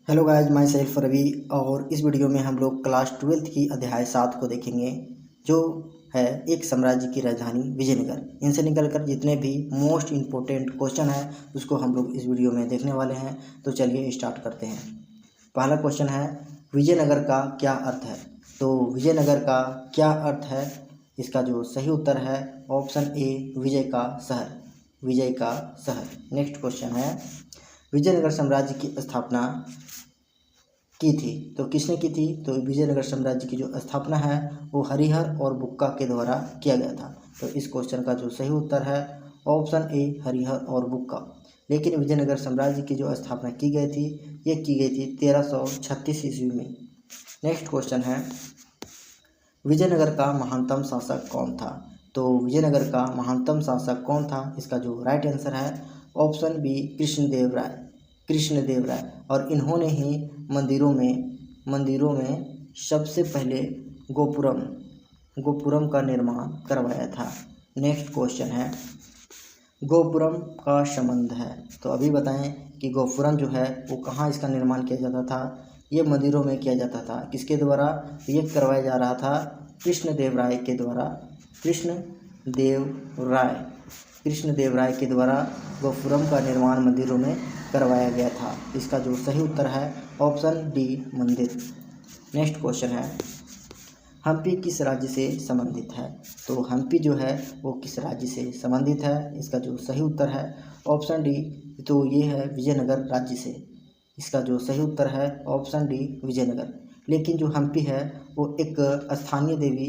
Hello guys, myself Ravi. और इस video में हम लोग क्लास 12th की अध्याय 7 को देखेंगे, जो है एक साम्राज्य की राजधानी विजयनगर। इनसे निकलकर जितने भी मोस्ट इम्पोर्टेंट क्वेश्चन है उसको हम लोग इस वीडियो में देखने वाले हैं। तो चलिए स्टार्ट करते हैं। पहला क्वेश्चन है, विजयनगर का क्या अर्थ है? तो विजयनगर का क्या अर्थ है, इसका जो सही उत्तर है ऑप्शन ए, विजय का शहर। विजय का शहर। नेक्स्ट क्वेश्चन है, विजयनगर साम्राज्य की स्थापना की थी तो किसने की थी? तो विजयनगर साम्राज्य की जो स्थापना है वो हरिहर और बुक्का के द्वारा किया गया था। तो इस क्वेश्चन का जो सही उत्तर है ऑप्शन ए, हरिहर और बुक्का। लेकिन विजयनगर साम्राज्य की जो स्थापना की गई थी ये की गई थी 1336 ईस्वी में। नेक्स्ट क्वेश्चन है, विजयनगर का महानतम शासक कौन था? तो विजयनगर का महानतम शासक कौन था? इसका जो राइट आंसर है ऑप्शन बी, कृष्णदेव राय। कृष्णदेव राय। और इन्होंने ही मंदिरों में सबसे पहले गोपुरम का निर्माण करवाया था। नेक्स्ट क्वेश्चन है, गोपुरम का संबंध है। तो अभी बताएं कि गोपुरम जो है वो कहाँ इसका निर्माण किया जाता था? ये मंदिरों में किया जाता था। किसके द्वारा ये करवाया जा रहा था? कृष्णदेव राय के द्वारा। कृष्णदेव राय के द्वारा गोपुरम का निर्माण मंदिरों में करवाया गया था। इसका जो सही उत्तर है ऑप्शन डी, मंदिर। नेक्स्ट क्वेश्चन है, हम्पी किस राज्य से संबंधित है? तो हम्पी जो है वो किस राज्य से संबंधित है? इसका जो सही उत्तर है ऑप्शन डी, तो ये है विजयनगर राज्य से। इसका जो सही उत्तर है ऑप्शन डी, विजयनगर। लेकिन जो हम्पी है वो एक स्थानीय देवी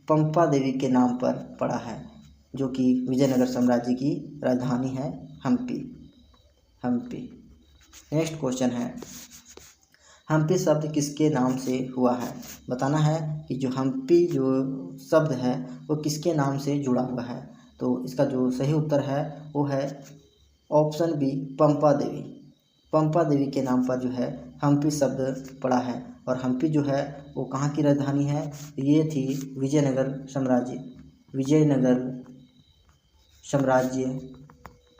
पंपा देवी के नाम पर पड़ा है, जो कि विजयनगर साम्राज्य की राजधानी है हम्पी। नेक्स्ट क्वेश्चन है, हम्पी शब्द किसके नाम से हुआ है? बताना है कि जो हम्पी जो शब्द है वो किसके नाम से जुड़ा हुआ है। तो इसका जो सही उत्तर है वो है ऑप्शन बी, पंपा देवी। पंपा देवी के नाम पर जो है हम्पी शब्द पड़ा है। और हम्पी जो है वो कहाँ की राजधानी है? ये थी विजयनगर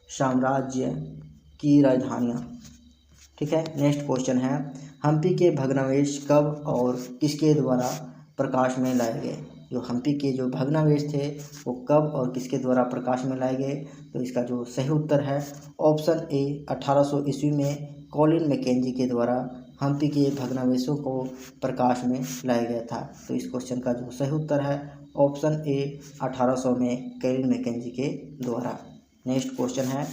साम्राज्य की राजधानियाँ। ठीक है। नेक्स्ट क्वेश्चन है, हम्पी के भग्नावशेष कब और किसके द्वारा प्रकाश में लाए गए? जो हम्पी के जो भग्नावशेष थे वो कब और किसके द्वारा प्रकाश में लाए गए? तो इसका जो सही उत्तर है ऑप्शन ए, 1800 ईस्वी में कॉलिन मैकेंजी के द्वारा हम्पी के भग्नावशेषों को प्रकाश में लाया गया था। तो इस क्वेश्चन का जो सही उत्तर है ऑप्शन ए, 1800 में कॉलिन मैकेंजी के द्वारा। नेक्स्ट क्वेश्चन है,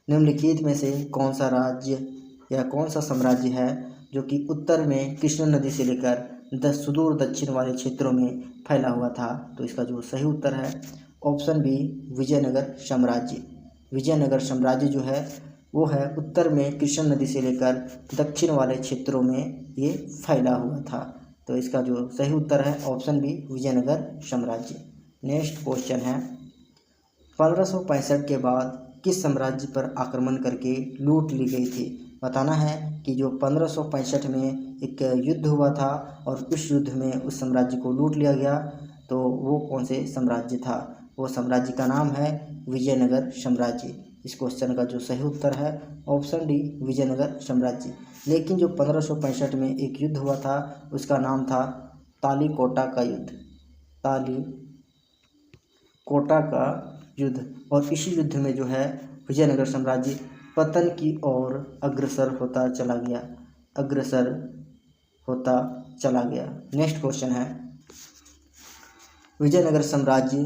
निम्नलिखित में से कौन सा राज्य या कौन सा साम्राज्य है जो कि उत्तर में कृष्णा नदी से लेकर सुदूर दक्षिण वाले क्षेत्रों में फैला हुआ था? तो इसका जो सही उत्तर है ऑप्शन बी, विजयनगर साम्राज्य। विजयनगर साम्राज्य जो है वो है उत्तर में कृष्णा नदी से लेकर दक्षिण वाले क्षेत्रों में ये फैला हुआ था। तो इसका जो सही उत्तर है ऑप्शन बी, विजयनगर साम्राज्य। नेक्स्ट क्वेश्चन है, 1565 के बाद किस साम्राज्य पर आक्रमण करके लूट ली गई थी? बताना है कि जो 1565 में एक युद्ध हुआ था और उस युद्ध में उस साम्राज्य को लूट लिया गया, तो वो कौन से साम्राज्य था? वो साम्राज्य का नाम है विजयनगर साम्राज्य। इस क्वेश्चन का जो सही उत्तर है ऑप्शन डी, विजयनगर साम्राज्य। लेकिन जो 1565 में एक युद्ध हुआ था उसका नाम था तालीकोटा का युद्ध। और इसी युद्ध में जो है विजयनगर साम्राज्य पतन की ओर अग्रसर होता चला गया। नेक्स्ट क्वेश्चन है, विजयनगर साम्राज्य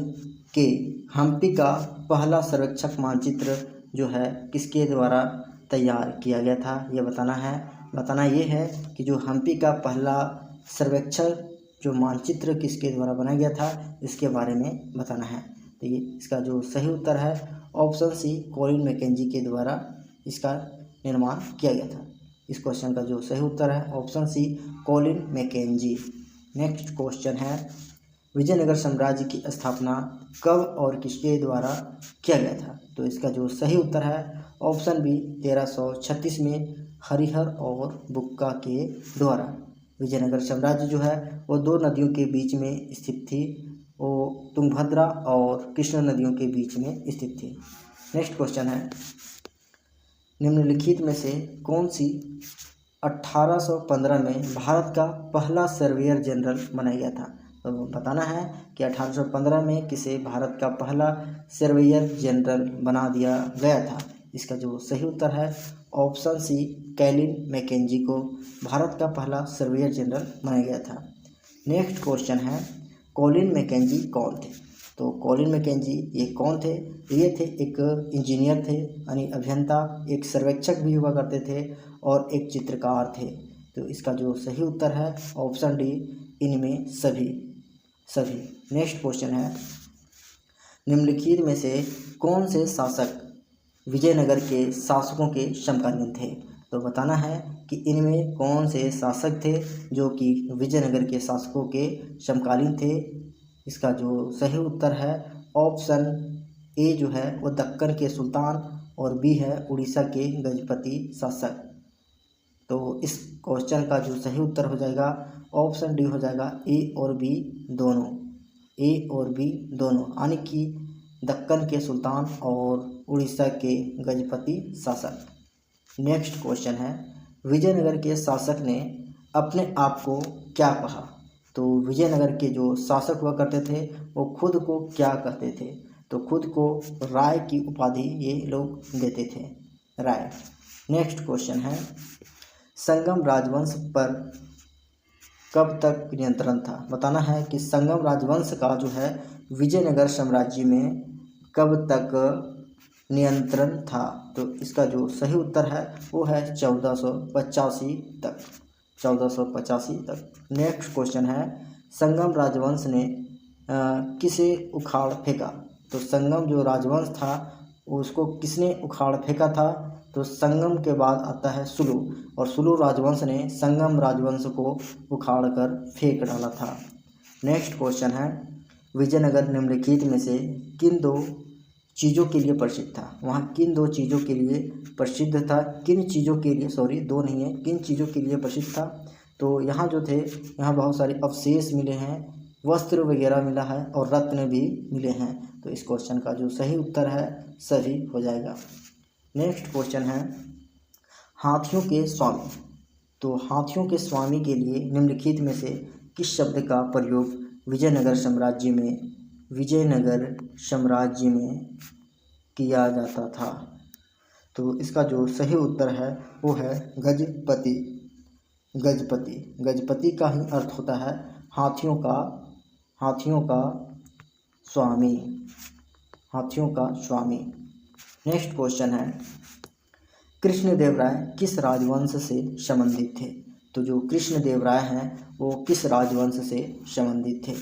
के हम्पी का पहला सर्वेक्षक मानचित्र जो है किसके द्वारा तैयार किया गया था? ये बताना ये है कि जो हम्पी का पहला सर्वेक्षक जो मानचित्र किसके द्वारा बनाया गया था इसके बारे में बताना है। तो ये इसका जो सही उत्तर है ऑप्शन सी, कॉलिन मैकेंजी के द्वारा इसका निर्माण किया गया था। इस क्वेश्चन का जो सही उत्तर है option C, Colin Mackenzie. Next question है, विजयनगर साम्राज्य की स्थापना कब और किसके द्वारा किया गया था? तो इसका जो सही उत्तर है ऑप्शन बी, 1336 में हरिहर और बुक्का के द्वारा। विजयनगर साम्राज्य जो है वो दो नदियों के बीच में स्थित थी, वो तुंगभद्रा और कृष्णा नदियों के बीच में स्थित थी। नेक्स्ट क्वेश्चन है, निम्नलिखित में से कौन सी 1815 में भारत का पहला सर्वेयर जनरल बनाया गया था। तो बताना है कि 1815 में किसे भारत का पहला सर्वेयर जनरल बना दिया गया था। इसका जो सही उत्तर है ऑप्शन सी, कैलिन मैकेंजी को भारत का पहला सर्वेयर जनरल बनाया गया था। नेक्स्ट क्वेश्चन है, कॉलिन मैकेंजी कौन थे? तो कॉलिन मैकेंजी ये कौन थे? ये थे एक इंजीनियर थे, यानी अभियंता, एक सर्वेक्षक भी हुआ करते थे और एक चित्रकार थे। तो इसका जो सही उत्तर है ऑप्शन डी, इनमें सभी। नेक्स्ट क्वेश्चन है, निम्नलिखित में से कौन से शासक विजयनगर के शासकों के समकालीन थे? तो बताना है कि इनमें कौन से शासक थे जो कि विजयनगर के शासकों के समकालीन थे। इसका जो सही उत्तर है ऑप्शन ए जो है वो दक्कन के सुल्तान और बी है उड़ीसा के गजपति शासक। तो इस क्वेश्चन का जो सही उत्तर हो जाएगा ऑप्शन डी हो जाएगा, ए और बी दोनों, यानी कि दक्कन के सुल्तान और उड़ीसा के गजपति शासक। नेक्स्ट क्वेश्चन है, विजयनगर के शासक ने अपने आप को क्या कहा? तो विजयनगर के जो शासक हुआ करते थे वो खुद को क्या कहते थे? तो खुद को राय की उपाधि ये लोग देते थे, राय। नेक्स्ट क्वेश्चन है, संगम राजवंश पर कब तक नियंत्रण था? बताना है कि संगम राजवंश का जो है विजयनगर साम्राज्य में कब तक नियंत्रण था? तो इसका जो सही उत्तर है वो है 1485 तक। नेक्स्ट क्वेश्चन है, संगम राजवंश ने किसे उखाड़ फेंका? तो संगम जो राजवंश था उसको किसने उखाड़ फेंका था? तो संगम के बाद आता है सुलू, और सुलू राजवंश ने संगम राजवंश को उखाड़ कर फेंक डाला था। नेक्स्ट क्वेश्चन है, विजयनगर निम्नलिखित में से किन दो चीज़ों के लिए प्रसिद्ध था? वहाँ किन दो चीज़ों के लिए प्रसिद्ध था? किन चीज़ों के लिए, सॉरी दो नहीं है, किन चीज़ों के लिए प्रसिद्ध था? तो यहाँ जो थे, यहाँ बहुत सारे अवशेष मिले हैं, वस्त्र वगैरह मिला है और रत्न भी मिले हैं। तो इस क्वेश्चन का जो सही उत्तर है सही हो जाएगा। नेक्स्ट क्वेश्चन है, हाथियों के स्वामी। तो हाथियों के स्वामी के लिए निम्नलिखित में से किस शब्द का प्रयोग विजयनगर साम्राज्य में किया जाता था? तो इसका जो सही उत्तर है वो है गजपति। गजपति का ही अर्थ होता है हाथियों का स्वामी। नेक्स्ट क्वेश्चन है, कृष्णदेवराय किस राजवंश से संबंधित थे? तो जो कृष्णदेवराय हैं वो किस राजवंश से संबंधित थे?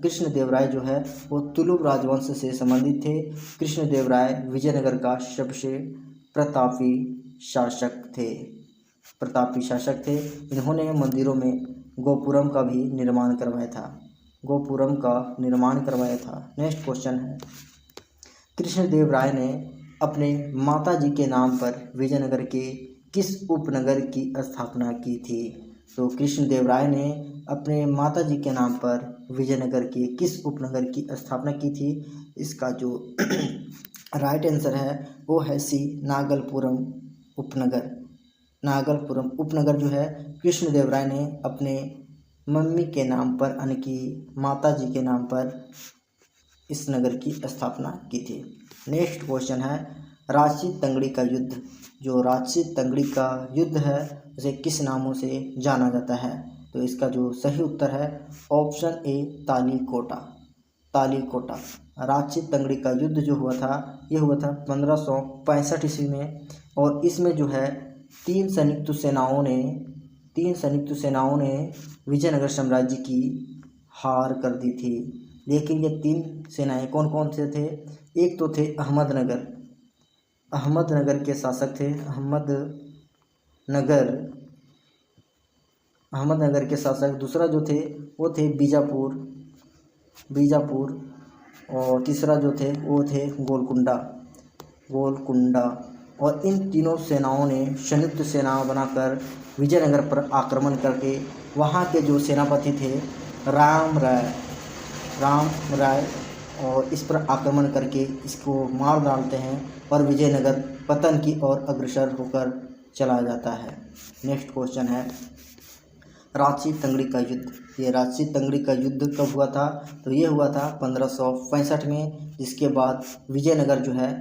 कृष्णदेवराय जो है वो तुलुव राजवंश से संबंधित थे। कृष्णदेवराय विजयनगर का सबसे प्रतापी शासक थे। इन्होंने मंदिरों में गोपुरम का भी निर्माण करवाया था। नेक्स्ट क्वेश्चन है, कृष्णदेवराय ने अपने माताजी के नाम पर विजयनगर के किस उपनगर की स्थापना की थी? तो कृष्णदेवराय ने अपने माताजी के नाम पर विजयनगर के किस उपनगर की स्थापना की थी? इसका जो राइट आंसर है वो है सी, नागलपुरम उपनगर जो है कृष्णदेवराय ने अपने मम्मी के नाम पर, यानी कि माताजी के नाम पर इस नगर की स्थापना की थी। नेक्स्ट क्वेश्चन है, राजसी तंगड़ी का युद्ध। जो राजसी तंगड़ी का युद्ध है उसे किस नामों से जाना जाता है? तो इसका जो सही उत्तर है ऑप्शन ए, तालीकोटा। राजसी तंगड़ी का युद्ध जो हुआ था ये हुआ था 1565 ईस्वी में, और इसमें जो है तीन संयुक्त सेनाओं ने विजयनगर साम्राज्य की हार कर दी थी। लेकिन ये तीन सेनाएं कौन कौन से थे? एक तो थे अहमदनगर के शासक थे, अहमदनगर के शासक। दूसरा जो थे वो थे बीजापुर, और तीसरा जो थे वो थे गोलकुंडा। और इन तीनों सेनाओं ने संयुक्त सेना बनाकर विजयनगर पर आक्रमण करके वहाँ के जो सेनापति थे राम राय और इस पर आक्रमण करके इसको मार डालते हैं और विजयनगर पतन की ओर अग्रसर होकर चला जाता है। नेक्स्ट क्वेश्चन है राजसी तंगड़ी का युद्ध। ये राजसी तंगड़ी का युद्ध कब हुआ था? तो ये हुआ था 1565 में, जिसके बाद विजयनगर जो है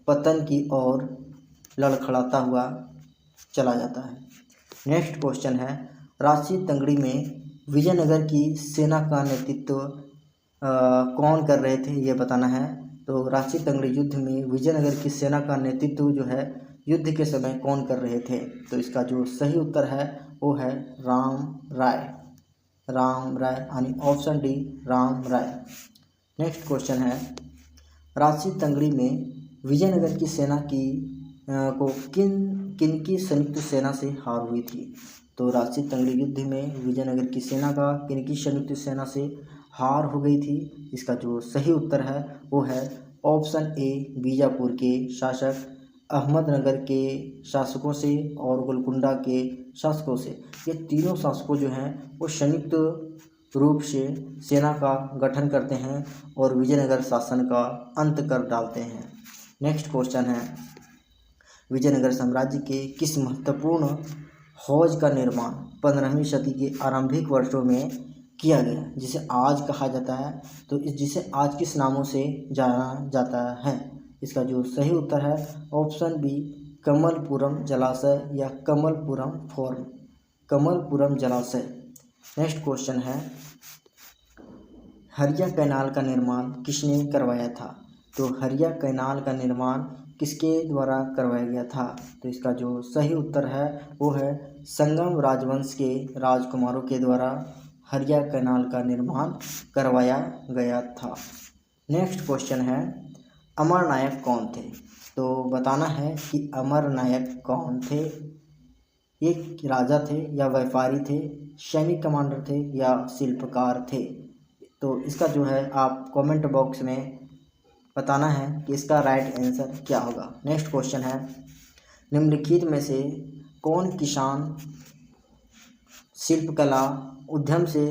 पतन की ओर लड़खड़ाता हुआ चला जाता है। नेक्स्ट क्वेश्चन है राजसी तंगड़ी में विजयनगर की सेना का नेतृत्व कौन कर रहे थे, ये बताना है। तो राजसी तंगड़ी युद्ध में विजयनगर की सेना का नेतृत्व जो है युद्ध के समय कौन कर रहे थे? तो इसका जो सही उत्तर है वो है राम राय यानी ऑप्शन डी राम राय। नेक्स्ट क्वेश्चन है राजसी तंगड़ी में विजयनगर की सेना को किन की संयुक्त सेना से हार हुई थी? तो राजसी तंगड़ी युद्ध में विजयनगर की सेना का किन की संयुक्त सेना से हार हो गई थी? इसका जो सही उत्तर है वो है ऑप्शन ए बीजापुर के शासक अहमदनगर के शासकों से और गोलकुंडा के शासकों से। ये तीनों शासकों जो हैं वो संयुक्त रूप से सेना का गठन करते हैं और विजयनगर शासन का अंत कर डालते हैं। नेक्स्ट क्वेश्चन है विजयनगर साम्राज्य के किस महत्वपूर्ण हौज का निर्माण 15वीं सदी के आरंभिक वर्षों में किया गया, जिसे आज कहा जाता है? तो जिसे आज किस नामों से जाना जाता है? इसका जो सही उत्तर है ऑप्शन बी कमलपुरम जलाशय या कमलपुरम जलाशय। नेक्स्ट क्वेश्चन है हरिया कैनाल का निर्माण किसने करवाया था? तो हरिया कैनाल का निर्माण किसके द्वारा करवाया गया था? तो इसका जो सही उत्तर है वो है संगम राजवंश के राजकुमारों के द्वारा हरिया कैनाल का निर्माण करवाया गया था। नेक्स्ट क्वेश्चन है अमर नायक कौन थे? तो बताना है कि अमर नायक कौन थे। ये राजा थे या व्यापारी थे, सैनिक कमांडर थे या शिल्पकार थे? तो इसका जो है आप कमेंट बॉक्स में बताना है कि इसका राइट आंसर क्या होगा। नेक्स्ट क्वेश्चन है निम्नलिखित में से कौन किसान शिल्पकला उद्यम से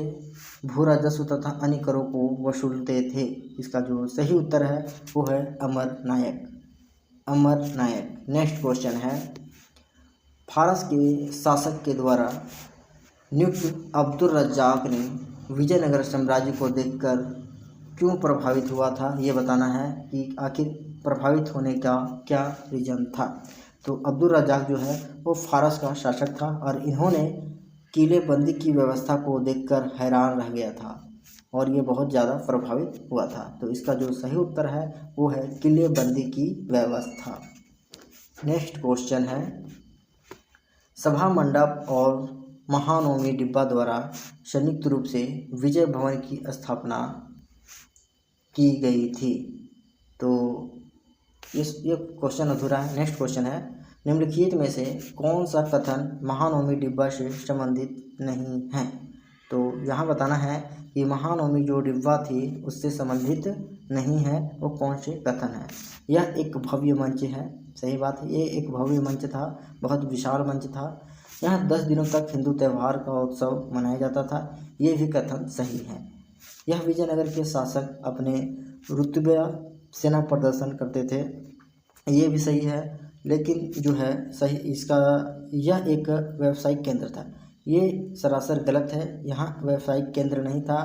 भू राजस्व तथा अन्य करों को वसूलते थे? इसका जो सही उत्तर है वो है अमर नायक। नेक्स्ट क्वेश्चन है फारस के शासक के द्वारा नियुक्त अब्दुल रज्जाक ने विजयनगर साम्राज्य को देखकर क्यों प्रभावित हुआ था? ये बताना है कि आखिर प्रभावित होने का क्या रीज़न था। तो अब्दुल रज्जाक जो है वो फारस का शासक था और इन्होंने किलेबंदी की व्यवस्था को देखकर हैरान रह गया था और ये बहुत ज़्यादा प्रभावित हुआ था। तो इसका जो सही उत्तर है वो है किलेबंदी की व्यवस्था। नेक्स्ट क्वेश्चन है सभा मंडप और महानवमी डिब्बा द्वारा संयुक्त रूप से विजय भवन की स्थापना की गई थी। तो ये क्वेश्चन अधूरा है। नेक्स्ट क्वेश्चन है निम्नलिखित में से कौन सा कथन महानवमी डिब्बा से संबंधित नहीं है? तो यहाँ बताना है कि महानवमी जो डिब्बा थी उससे संबंधित नहीं है। वो कौन से कथन है? यह एक भव्य मंच है। सही बात है, ये एक भव्य मंच था, बहुत विशाल मंच था। यहाँ 10 दिनों तक हिंदू त्यौहार का उत्सव मनाया जाता था। ये भी कथन सही है। यह विजयनगर के शासक अपने रुतबे सेना प्रदर्शन करते थे, ये भी सही है। लेकिन जो है सही इसका यह एक व्यावसायिक केंद्र था, ये सरासर गलत है। यहाँ व्यावसायिक केंद्र नहीं था,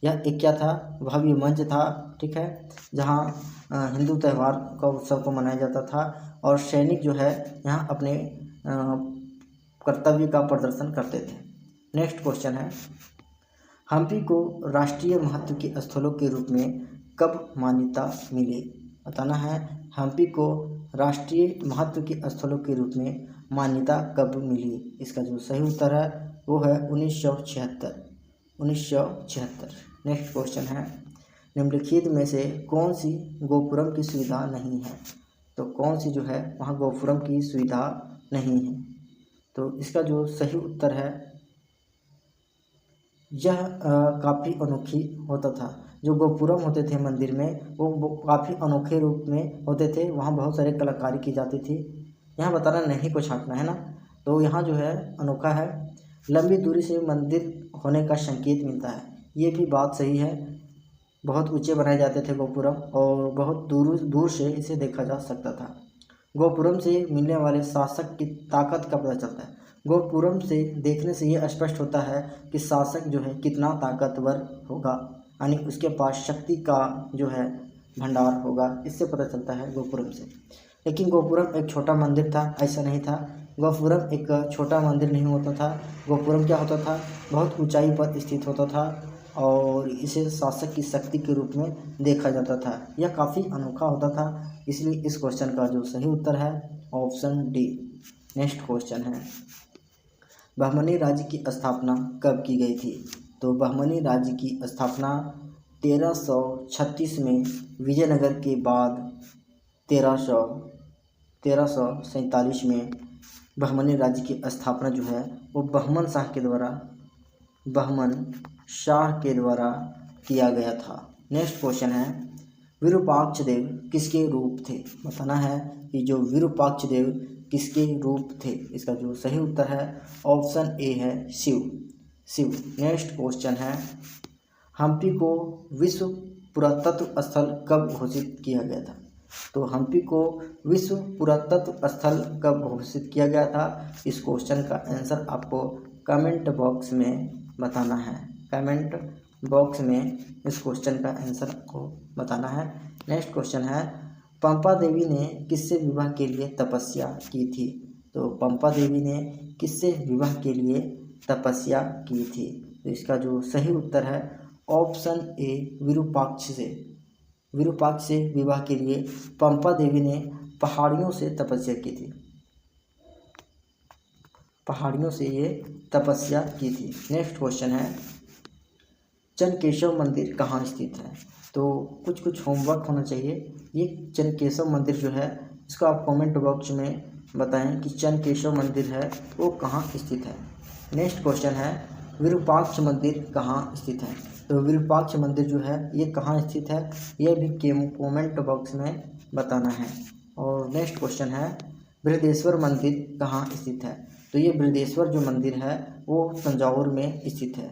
यह एक क्या था? भव्य मंच था, ठीक है, जहाँ हिंदू त्यौहार का उत्सव को मनाया जाता था और सैनिक जो है यहाँ अपने कर्तव्य का प्रदर्शन करते थे। नेक्स्ट क्वेश्चन है हम्पी को राष्ट्रीय महत्व के स्थलों के रूप में कब मान्यता मिली? बताना है हम्पी को राष्ट्रीय महत्व के स्थलों के रूप में मान्यता कब मिली? इसका जो सही उत्तर है वो है 1976। नेक्स्ट क्वेश्चन है निम्नलिखित में से कौन सी गोपुरम की सुविधा नहीं है? तो कौन सी जो है वहाँ गोपुरम की सुविधा नहीं है? तो इसका जो सही उत्तर है यह काफ़ी अनोखी होता था। जो गोपुरम होते थे मंदिर में वो काफ़ी अनोखे रूप में होते थे, वहाँ बहुत सारे कलाकारी की जाती थी। यहाँ बताना नहीं को छांटना है ना। तो यहाँ जो है अनोखा है, लंबी दूरी से मंदिर होने का संकेत मिलता है, ये भी बात सही है। बहुत ऊंचे बनाए जाते थे गोपुरम और बहुत दूर से इसे देखा जा सकता था। गोपुरम से मिलने वाले शासक की ताकत का पता चलता है। गोपुरम से देखने से ये स्पष्ट होता है कि शासक जो है कितना ताकतवर होगा, यानी उसके पास शक्ति का जो है भंडार होगा, इससे पता चलता है गोपुरम से। लेकिन गोपुरम एक छोटा मंदिर था, ऐसा नहीं था। गोपुरम एक छोटा मंदिर नहीं होता था। गोपुरम क्या होता था, बहुत ऊंचाई पर स्थित होता था और इसे शासक की शक्ति के रूप में देखा जाता था। यह काफ़ी अनोखा होता था, इसलिए इस क्वेश्चन का जो सही उत्तर है ऑप्शन डी। नेक्स्ट क्वेश्चन है, बहमनी राज्य की स्थापना कब की गई थी? तो बहमनी राज्य की स्थापना 1336 में विजयनगर के बाद 1347 में बहमनी राज्य की स्थापना जो है वो बहमन शाह के द्वारा किया गया था। नेक्स्ट क्वेश्चन है, विरूपाक्ष देव किसके रूप थे? बताना है कि जो विरूपाक्ष देव किसके रूप थे। इसका जो सही उत्तर है ऑप्शन ए है शिव। नेक्स्ट क्वेश्चन है, हम्पी को विश्व पुरातत्व स्थल कब घोषित किया गया था? तो हम्पी को विश्व पुरातत्व स्थल कब घोषित किया गया था? इस क्वेश्चन का आंसर आपको कमेंट बॉक्स में बताना है। कमेंट बॉक्स में इस क्वेश्चन का आंसर आपको बताना है। नेक्स्ट क्वेश्चन है, पंपा देवी ने किससे विवाह के लिए तपस्या की थी? तो पंपा देवी ने किससे विवाह के लिए तपस्या की थी? तो इसका जो सही उत्तर है ऑप्शन ए विरूपाक्ष से विवाह के लिए पंपा देवी ने पहाड़ियों से तपस्या की थी। पहाड़ियों से ये तपस्या की थी। नेक्स्ट क्वेश्चन है, चनकेशव मंदिर कहाँ स्थित है? तो कुछ होमवर्क होना चाहिए। ये चनकेशव मंदिर जो है इसको आप कमेंट बॉक्स में बताएं कि चनकेशव मंदिर है वो कहाँ स्थित है। नेक्स्ट क्वेश्चन है, विरूपाक्ष मंदिर कहाँ स्थित है? तो विरूपाक्ष मंदिर जो है ये कहाँ स्थित है, यह भी कमेंट बॉक्स में बताना है। और नेक्स्ट क्वेश्चन है, बृहदेश्वर मंदिर कहाँ स्थित है? तो ये बृहदेश्वर जो मंदिर है वो तंजावुर में स्थित है।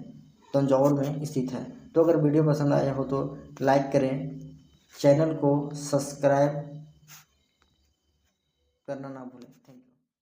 तो अगर वीडियो पसंद आया हो तो लाइक करें, चैनल को सब्सक्राइब करना ना भूलें।